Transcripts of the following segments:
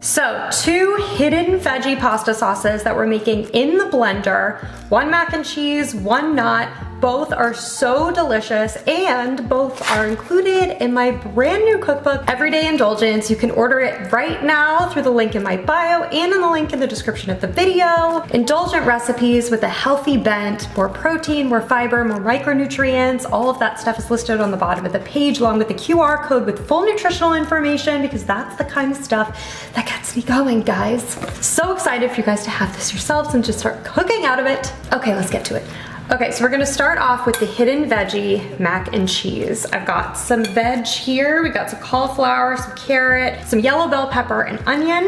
So 2 hidden veggie pasta sauces that we're making in the blender, 1 mac and cheese, 1 not. Both are so delicious and both are included in my brand new cookbook, Everyday Indulgence. You can order it right now through the link in my bio and in the link in the description of the video. Indulgent recipes with a healthy bent, more protein, more fiber, more micronutrients. All of that stuff is listed on the bottom of the page along with the QR code with full nutritional information, because that's the kind of stuff that gets me going, guys. So excited for you guys to have this yourselves and just start cooking out of it. Okay, let's get to it. Okay, so we're gonna start off with the hidden veggie mac and cheese. I've got some veg here. We got some cauliflower, some carrot, some yellow bell pepper, and onion.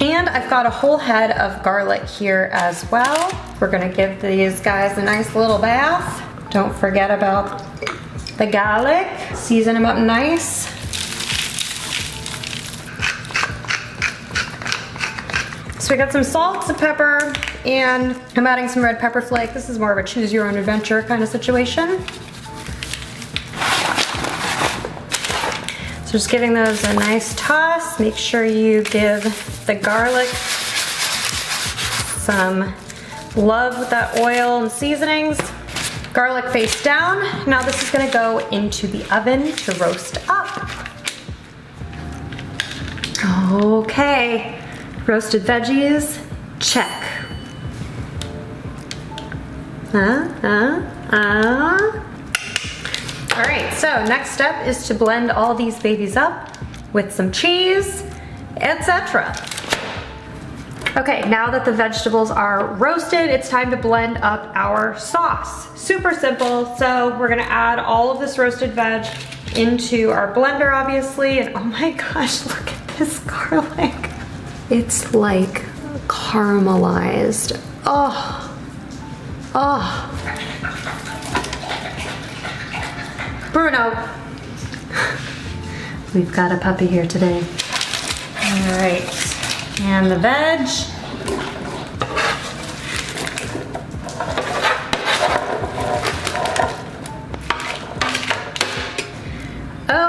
And I've got a whole head of garlic here as well. We're gonna give these guys a nice little bath. Don't forget about the garlic. Season them up nice. So we got some salt, some pepper, and I'm adding some red pepper flake. This is more of a choose your own adventure kind of situation. So just giving those a nice toss. Make sure you give the garlic some love with that oil and seasonings. Garlic face down. Now this is gonna go into the oven to roast up. Okay. Roasted veggies, check. All right, so next step is to blend all these babies up with some cheese, etc. Okay, now that the vegetables are roasted, it's time to blend up our sauce. Super simple. So we're gonna add all of this roasted veg into our blender, obviously, and oh my gosh, look at this garlic. It's like caramelized. Oh, oh. Bruno, we've got a puppy here today. All right, and the veg.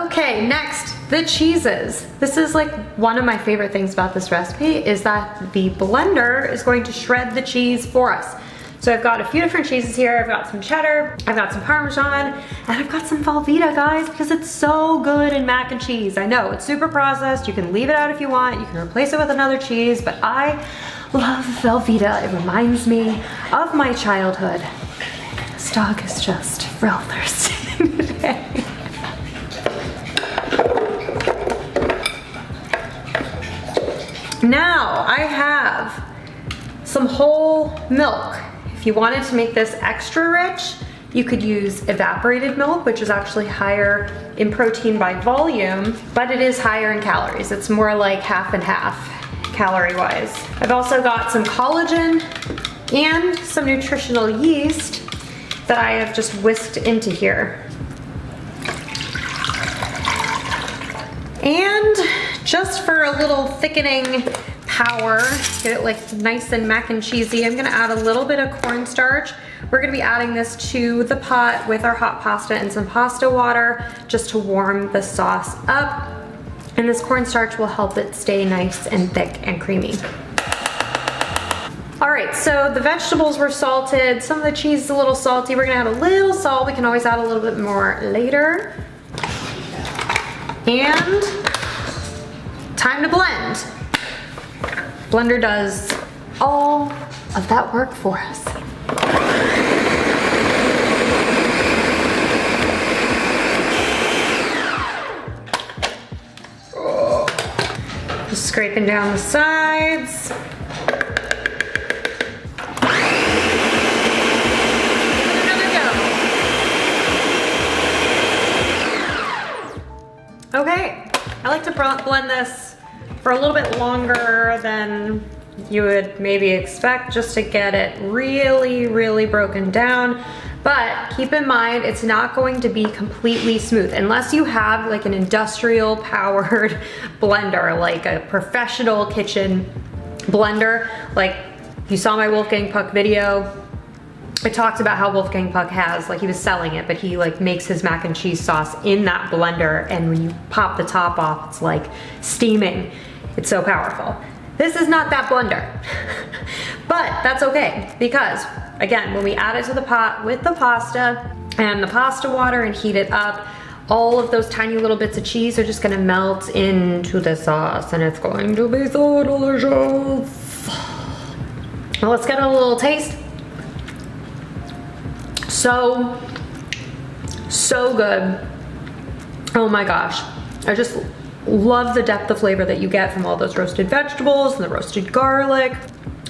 Okay, next, the cheeses. This is like one of my favorite things about this recipe is that the blender is going to shred the cheese for us. So I've got a few different cheeses here. I've got some cheddar, I've got some Parmesan, and I've got some Velveeta, guys, because it's so good in mac and cheese. I know, it's super processed. You can leave it out if you want. You can replace it with another cheese, but I love Velveeta. It reminds me of my childhood. This dog is just real thirsty today. Now I have some whole milk. If you wanted to make this extra rich, you could use evaporated milk, which is actually higher in protein by volume, but it is higher in calories. It's more like half and half calorie-wise. I've also got some collagen and some nutritional yeast that I have just whisked into here. And just for a little thickening power, get it like nice and mac and cheesy, I'm gonna add a little bit of cornstarch. We're gonna be adding this to the pot with our hot pasta and some pasta water just to warm the sauce up. And this cornstarch will help it stay nice and thick and creamy. All right, so the vegetables were salted. Some of the cheese is a little salty. We're gonna add a little salt. We can always add a little bit more later. And time to blend. Blender does all of that work for us. Just scraping down the sides. Okay, I like to blend this for a little bit longer than you would maybe expect, just to get it really, really broken down. But keep in mind, it's not going to be completely smooth unless you have like an industrial powered blender, like a professional kitchen blender. Like you saw my Wolfgang Puck video, it talks about how Wolfgang Puck has, like he was selling it, but he like makes his mac and cheese sauce in that blender, and when you pop the top off, it's like steaming. It's so powerful. This is not that blender, but that's okay because again, when we add it to the pot with the pasta and the pasta water and heat it up, all of those tiny little bits of cheese are just gonna melt into the sauce and it's going to be so delicious. Well, let's get a little taste. So good. Oh my gosh. I just love the depth of flavor that you get from all those roasted vegetables and the roasted garlic.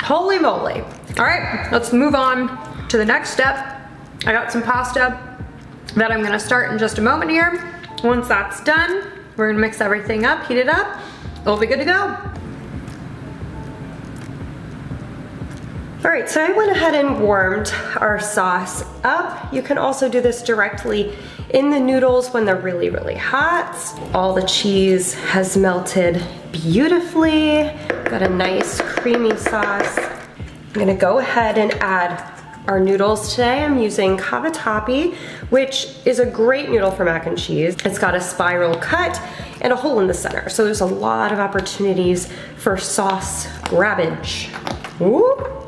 Holy moly. All right, let's move on to the next step. I got some pasta that I'm gonna start in just a moment here. Once that's done, we're gonna mix everything up, heat it up, we'll be good to go. All right, so I went ahead and warmed our sauce up. You can also do this directly in the noodles when they're really, really hot. All the cheese has melted beautifully. Got a nice creamy sauce. I'm gonna go ahead and add our noodles today. I'm using cavatappi, which is a great noodle for mac and cheese. It's got a spiral cut and a hole in the center, so there's a lot of opportunities for sauce grabbage. Ooh.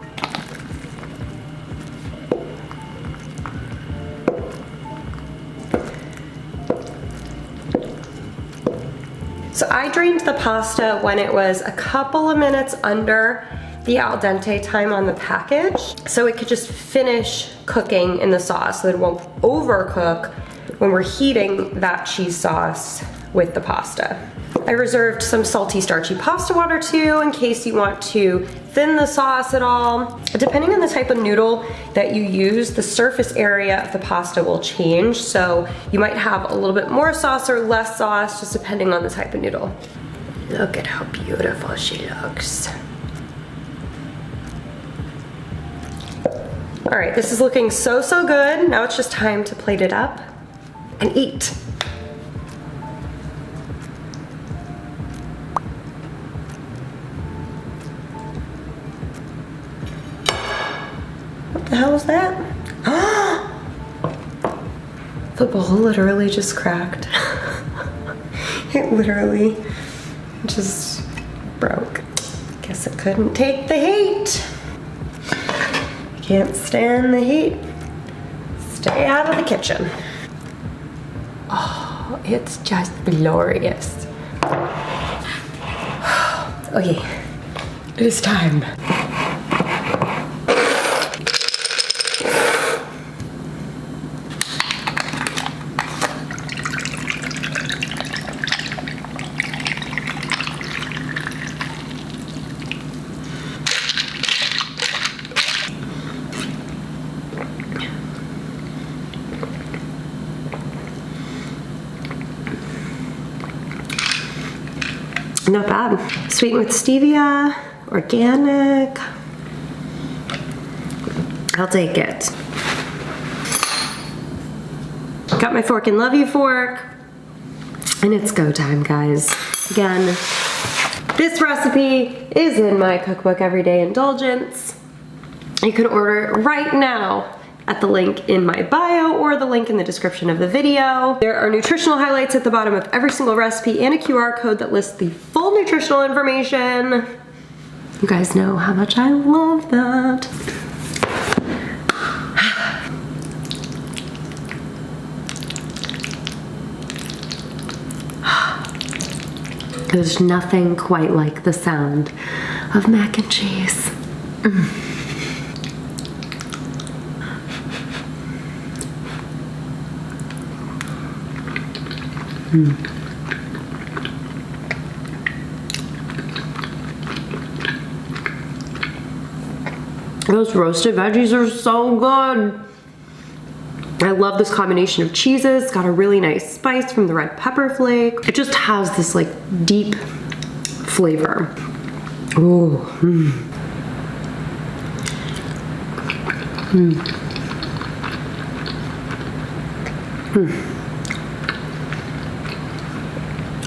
So I drained the pasta when it was a couple of minutes under the al dente time on the package, so it could just finish cooking in the sauce so that it won't overcook when we're heating that cheese sauce with the pasta. I reserved some salty starchy pasta water too in case you want to thin the sauce at all. Depending on the type of noodle that you use, the surface area of the pasta will change, so you might have a little bit more sauce or less sauce just depending on the type of noodle. Look at how beautiful she looks. All right, this is looking so good. Now it's just time to plate it up and eat. What the hell is that? The bowl literally just cracked. It literally just broke. Guess it couldn't take the heat. Can't stand the heat. Stay out of the kitchen. Oh, it's just glorious. Okay, it's time. Not bad. Sweetened with stevia, organic. I'll take it. Got my fork and love you fork. And it's go time, guys. Again, this recipe is in my cookbook, Everyday Indulgence. You can order it right now at the link in my bio or the link in the description of the video. There are nutritional highlights at the bottom of every single recipe and a QR code that lists the full nutritional information. You guys know how much I love that. There's nothing quite like the sound of mac and cheese. Those roasted veggies are so good. I love this combination of cheeses. It's got a really nice spice from the red pepper flake. It just has this like deep flavor. Ooh.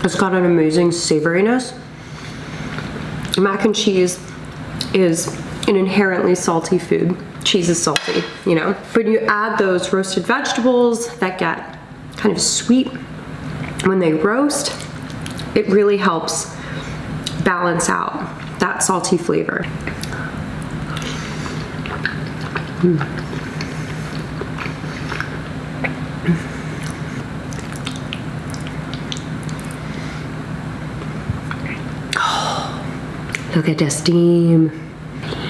It's got an amazing savoriness. Mac and cheese is an inherently salty food. Cheese is salty, you know? But you add those roasted vegetables that get kind of sweet when they roast, it really helps balance out that salty flavor. Oh, look at the steam.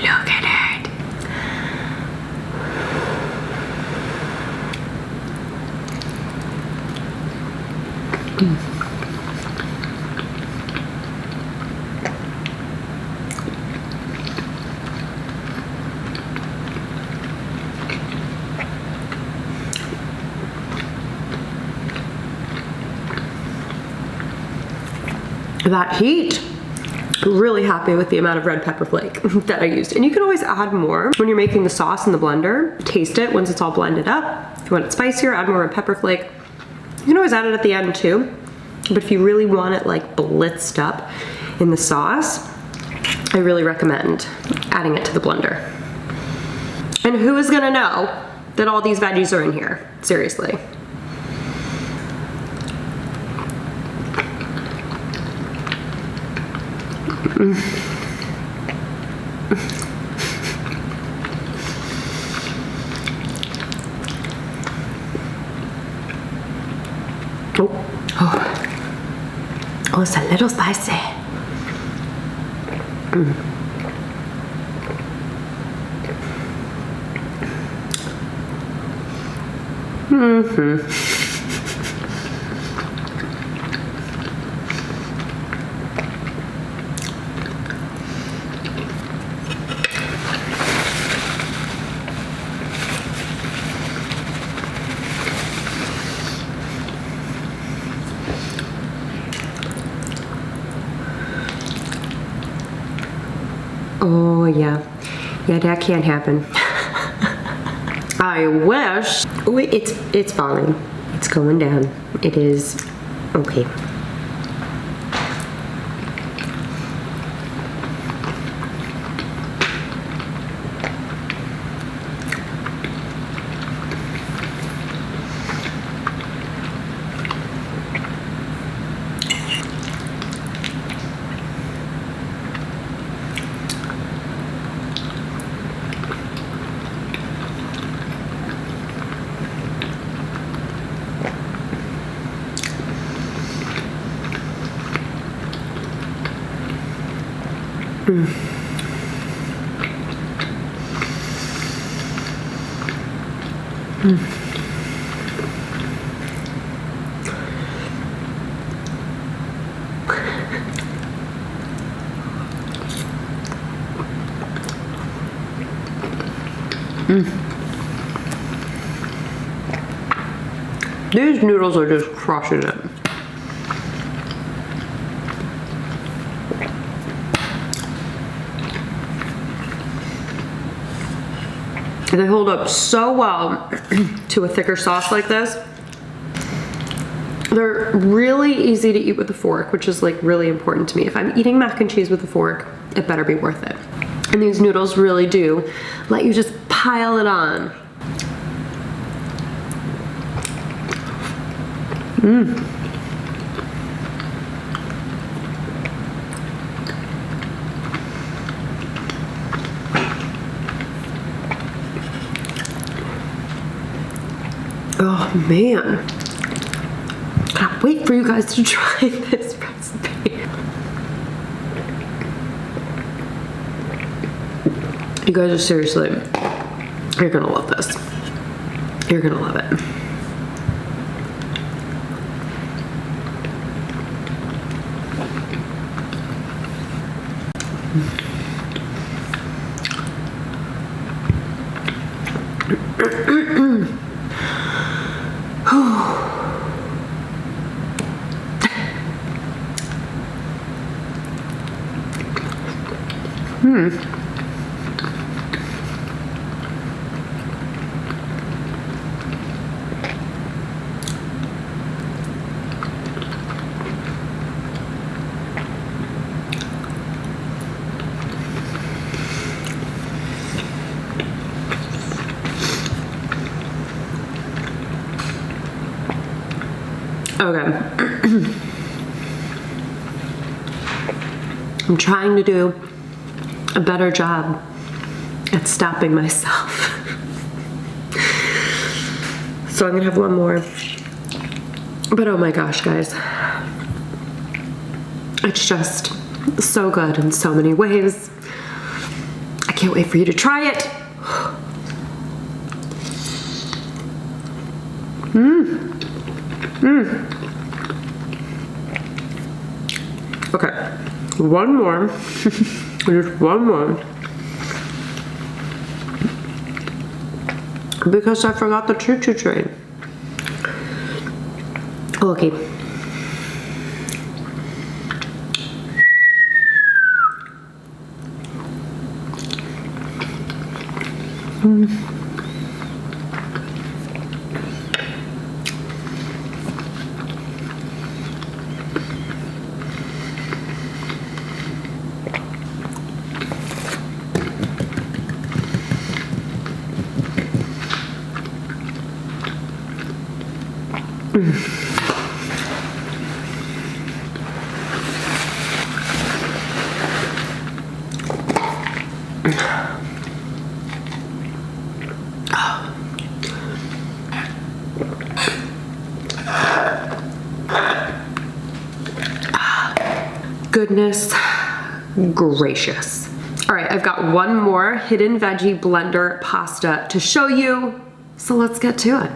Look at it. That heat. Really happy with the amount of red pepper flake that I used. And you can always add more when you're making the sauce in the blender. Taste it once it's all blended up. If you want it spicier, add more red pepper flake. You can always add it at the end too. But if you really want it like blitzed up in the sauce, I really recommend adding it to the blender. And who is gonna know that all these veggies are in here? Seriously. Oh, it's a little spicy. Oh yeah, that can't happen. I wish. Oh, it's falling. It's going down. It is okay. These noodles are just crushing it. They hold up so well to a thicker sauce like this. They're really easy to eat with a fork, which is like really important to me. If I'm eating mac and cheese with a fork, it better be worth it. And these noodles really do let you just pile it on. Oh man, can't wait for you guys to try this recipe. You guys are seriously, you're gonna love this. You're gonna love it. Okay. I'm trying to do a better job at stopping myself. So I'm gonna have one more. But oh my gosh, guys. It's just so good in so many ways. I can't wait for you to try it. Okay, one more. Just one more. Because I forgot the choo-choo train. Okay. Goodness gracious. All right, I've got one more hidden veggie blender pasta to show you, so let's get to it.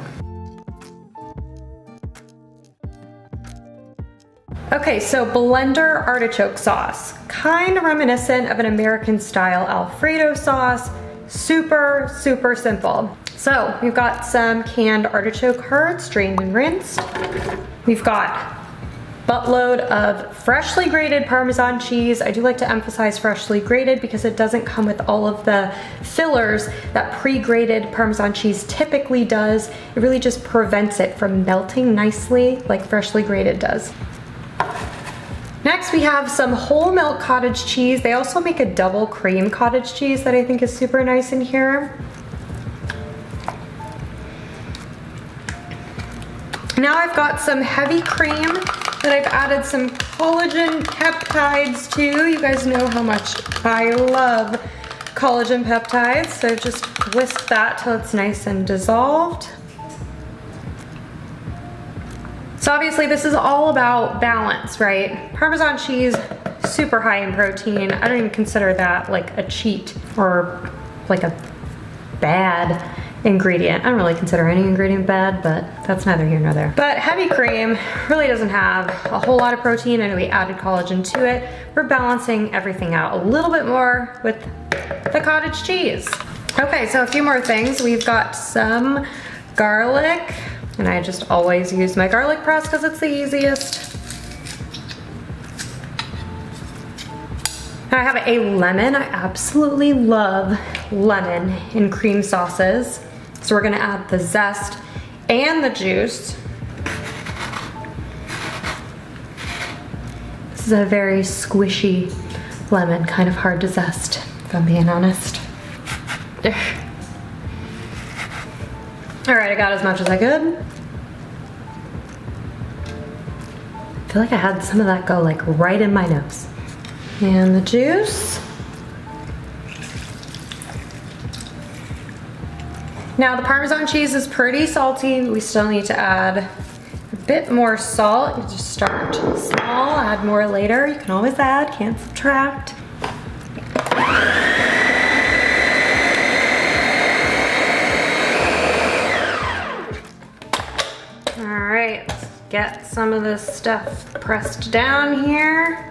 Okay, so blender artichoke sauce, kind of reminiscent of an American style Alfredo sauce, super simple. So we've got some canned artichoke hearts, drained and rinsed. We've got buttload of freshly grated Parmesan cheese. I do like to emphasize freshly grated because it doesn't come with all of the fillers that pre-grated Parmesan cheese typically does. It really just prevents it from melting nicely like freshly grated does. Next, we have some whole milk cottage cheese. They also make a double cream cottage cheese that I think is super nice in here. Now I've got some heavy cream that I've added some collagen peptides to. You guys know how much I love collagen peptides, so just whisk that till it's nice and dissolved. So obviously this is all about balance, right? Parmesan cheese, super high in protein. I don't even consider that like a cheat or like a bad ingredient. I don't really consider any ingredient bad, but that's neither here nor there. But heavy cream really doesn't have a whole lot of protein, and we added collagen to it. We're balancing everything out a little bit more with the cottage cheese. Okay, so a few more things. We've got some garlic, and I just always use my garlic press because it's the easiest. I have a lemon. I absolutely love lemon in cream sauces. So we're gonna add the zest and the juice. This is a very squishy lemon, kind of hard to zest, if I'm being honest. All right, I got as much as I could. I feel like I had some of that go like right in my nose. And the juice. Now the Parmesan cheese is pretty salty. We still need to add a bit more salt. You just start small, add more later. You can always add, can't subtract. All right, let's get some of this stuff pressed down here.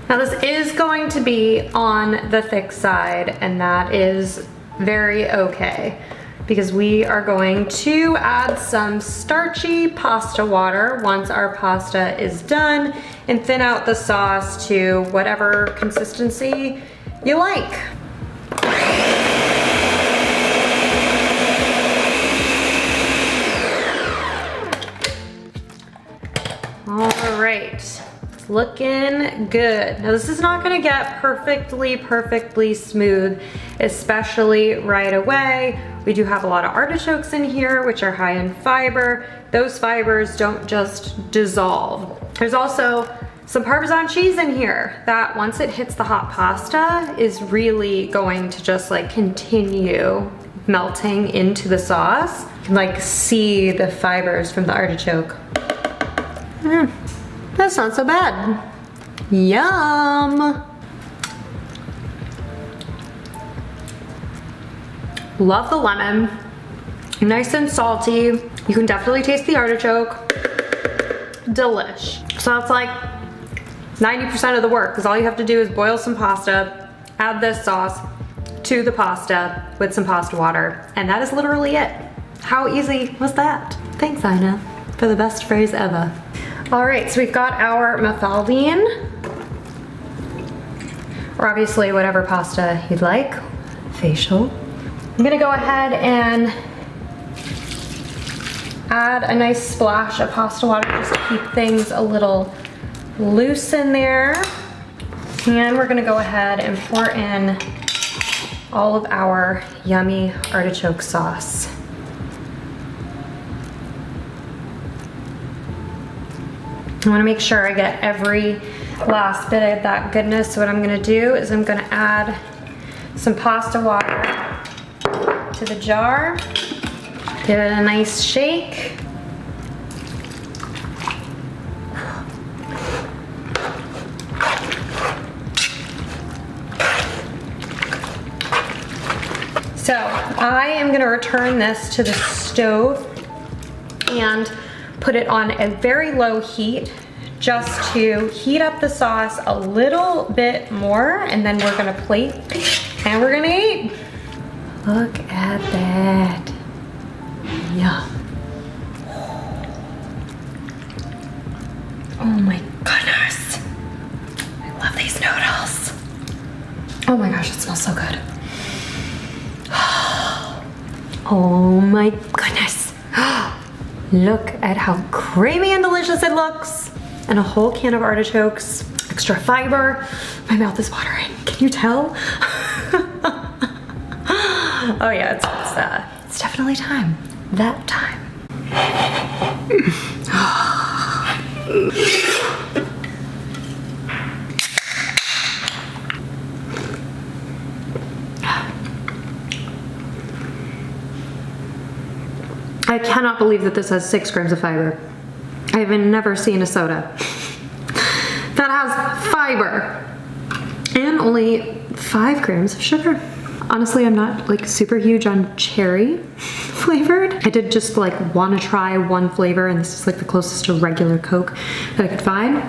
Now this is going to be on the thick side, and that is very okay, because we are going to add some starchy pasta water once our pasta is done and thin out the sauce to whatever consistency you like. All right. Looking good. Now this is not gonna get perfectly smooth, especially right away. We do have a lot of artichokes in here, which are high in fiber. Those fibers don't just dissolve. There's also some Parmesan cheese in here that once it hits the hot pasta is really going to just like continue melting into the sauce. You can like see the fibers from the artichoke. That's not so bad. Yum. Love the lemon, nice and salty. You can definitely taste the artichoke. Delish. So that's like 90% of the work, because all you have to do is boil some pasta, add this sauce to the pasta with some pasta water, and that is literally it. How easy was that? Thanks, Ina, for the best phrase ever. All right, so we've got our mafaldine, or obviously whatever pasta you'd like, facial. I'm gonna go ahead and add a nice splash of pasta water just to keep things a little loose in there. And we're gonna go ahead and pour in all of our yummy artichoke sauce. I wanna make sure I get every last bit of that goodness. So what I'm gonna do is I'm gonna add some pasta water to the jar, give it a nice shake. So I am gonna return this to the stove and put it on a very low heat just to heat up the sauce a little bit more, and then we're gonna plate and we're gonna eat. Look at that. Yum. Oh my goodness. I love these noodles. Oh my gosh, it smells so good. Oh my goodness. Look at how creamy and delicious it looks. And a whole can of artichokes, extra fiber. My mouth is watering, can you tell? Oh yeah, it's definitely time. That time. I cannot believe that this has 6 grams of fiber. I have never seen a soda that has fiber and only 5 grams of sugar. Honestly, I'm not like super huge on cherry flavored. I did just like want to try one flavor, and this is like the closest to regular Coke that I could find.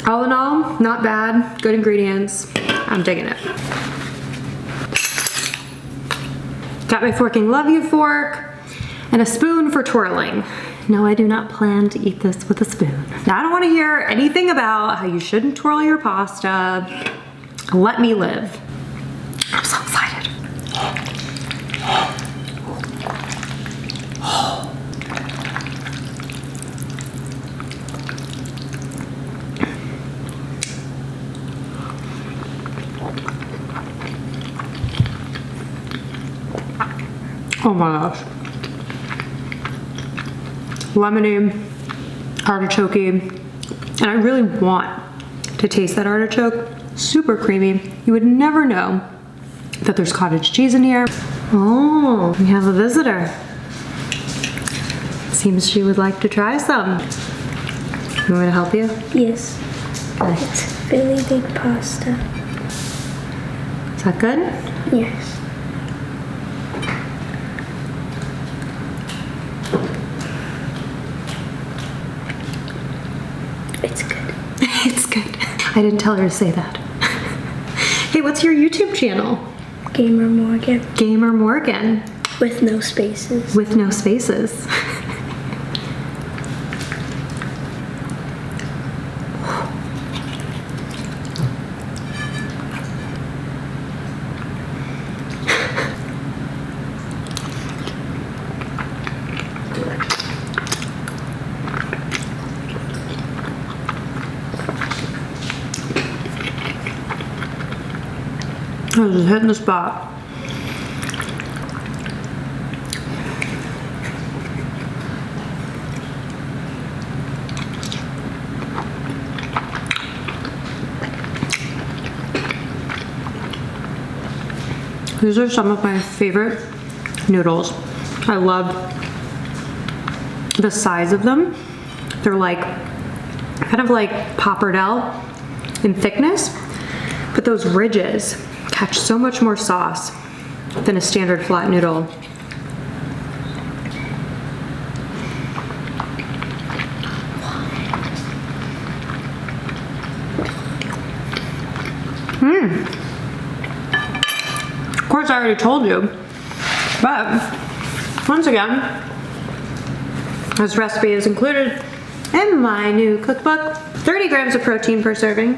All in all, not bad, good ingredients. I'm digging it. Got my forking love you fork and a spoon for twirling. No, I do not plan to eat this with a spoon. Now, I don't want to hear anything about how you shouldn't twirl your pasta. Let me live. I'm so excited. Oh my gosh. Lemony, artichoke, and I really want to taste that artichoke. Super creamy. You would never know that there's cottage cheese in here. Oh, we have a visitor. Seems she would like to try some. You want me to help you? Yes. Okay. It's really big pasta. Is that good? Yes. It's good. It's good. I didn't tell her to say that. Hey, what's your YouTube channel? Gamer Morgan. Gamer Morgan. With no spaces. With no spaces. I was just hitting the spot. These are some of my favorite noodles. I love the size of them. They're like, kind of like pappardelle in thickness, but those ridges catch so much more sauce than a standard flat noodle. Of course, I already told you, but once again, this recipe is included in my new cookbook. 30 grams of protein per serving,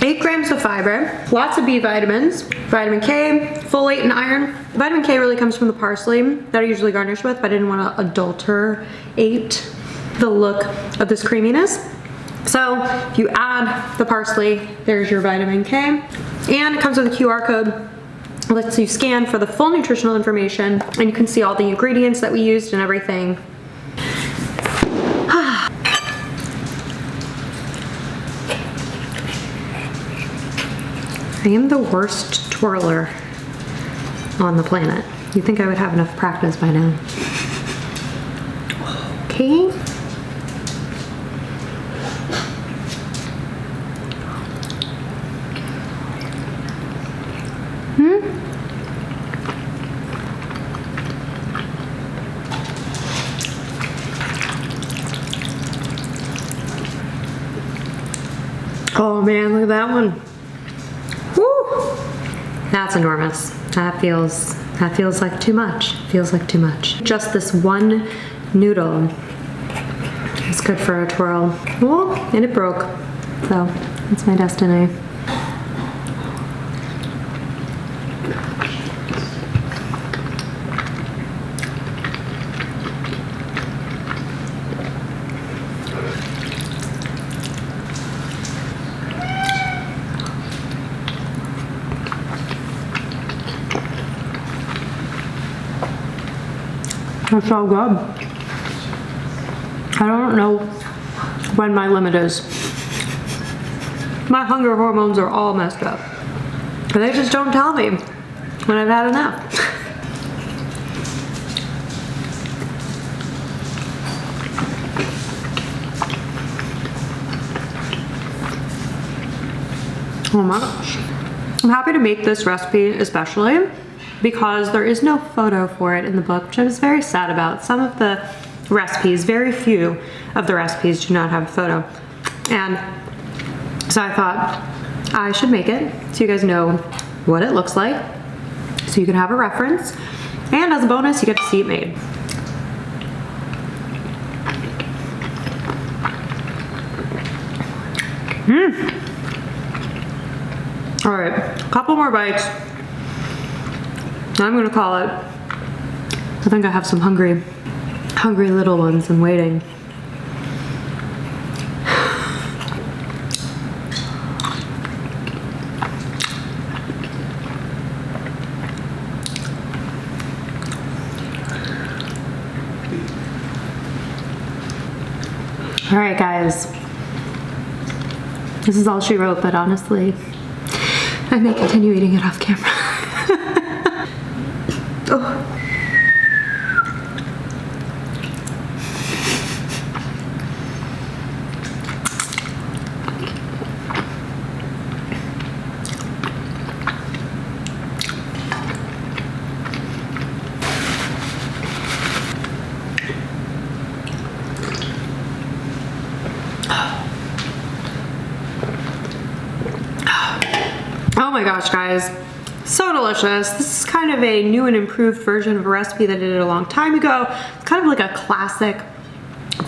8 grams of fiber, lots of B vitamins, vitamin K, folate, and iron. Vitamin K really comes from the parsley that I usually garnish with, but I didn't want to adulterate the look of this creaminess. So if you add the parsley, there's your vitamin K. And it comes with a QR code. It lets you scan for the full nutritional information, and you can see all the ingredients that we used and everything. I am the worst twirler on the planet. You'd think I would have enough practice by now. Okay. Oh man, look at that one. Woo! That's enormous. That feels like too much. Feels like too much. Just this one noodle is good for a twirl. Oh, and it broke. So that's my destiny. It's so good. I don't know when my limit is. My hunger hormones are all messed up. But they just don't tell me when I've had enough. Oh my gosh. I'm happy to make this recipe especially because there is no photo for it in the book, which I was very sad about. Some of the recipes, very few of the recipes do not have a photo. And so I thought I should make it so you guys know what it looks like, so you can have a reference. And as a bonus, you get to see it made. All right, a couple more bites. I'm gonna call it. I think I have some hungry little ones and waiting. All right, guys. This is all she wrote, but honestly, I may continue eating it off camera. Oh. Oh my gosh, guys. So delicious. This is kind of a new and improved version of a recipe that I did a long time ago. It's kind of like a classic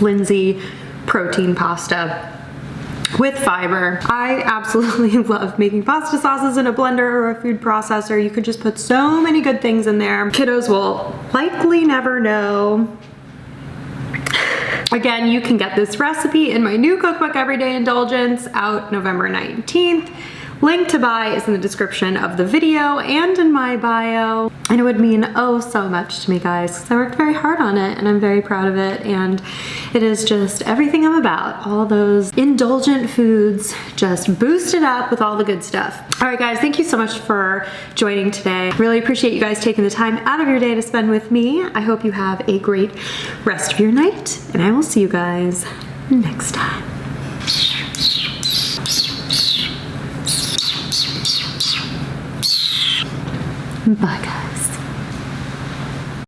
Lindsay protein pasta with fiber. I absolutely love making pasta sauces in a blender or a food processor. You could just put so many good things in there. Kiddos will likely never know. Again, you can get this recipe in my new cookbook, Everyday Indulgence, out November 19th. Link to buy is in the description of the video and in my bio. And it would mean oh so much to me, guys, because I worked very hard on it and I'm very proud of it. And it is just everything I'm about. All those indulgent foods just boosted up with all the good stuff. All right, guys, thank you so much for joining today. Really appreciate you guys taking the time out of your day to spend with me. I hope you have a great rest of your night, and I will see you guys next time. Bye, guys.